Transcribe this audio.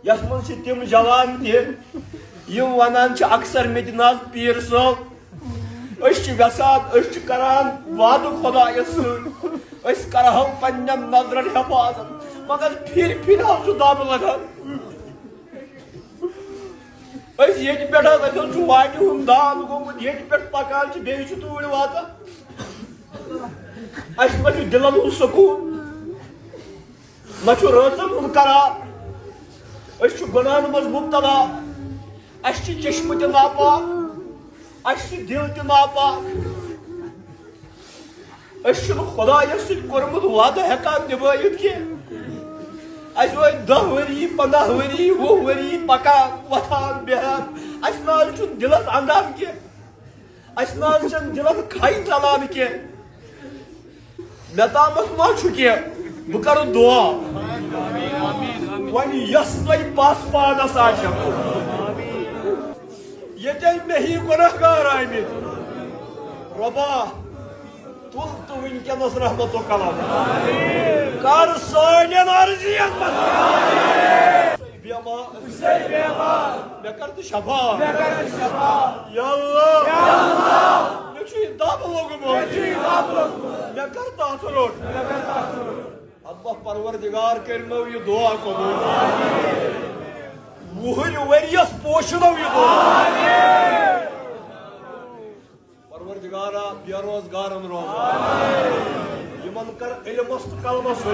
یس من تم جوان تم ونان اکثر متنا پیر صٲب یژھان کران وعد خدا س کرو پنن نظرن حفاظت مگر پھر پھر دب لگان یہ پہ واٹہ ہند دان گومت یہ پہ پکان بیس توڑ واتان اس ما دلن ہند سکون نہ رٲژن ہند قرار گناہن مز مبتلا اس چشم تہ ناپاک اس دل تہ ناپاک اس خدایس ست کورمت وعدہ ہیکان نبھائت کی اس وے 10 ؤری 15 ؤری 20 ؤری پکان وتھان بہان اس ناز چھ دلس اندان کی اس ناز چھ دلس کھائی ژلان کی مے تامت ما چھ کی بہ کر دعا ون یس تہ پاس پانس آچھم یتن مے ہی گناہگار آمت ربا تل تو ونکس رحمت و کلام کر سانین عرضین مے کر تو شفا یا اللہ مے چھ دب لوگمت مے کر تاتھ روٹ اللہ پروردگار کرنو یہ دعا قبول 20 ؤریس پوشنو یہ دعا پروردگارا بے روزگارن روزگار یمن کر علمس تو کلمس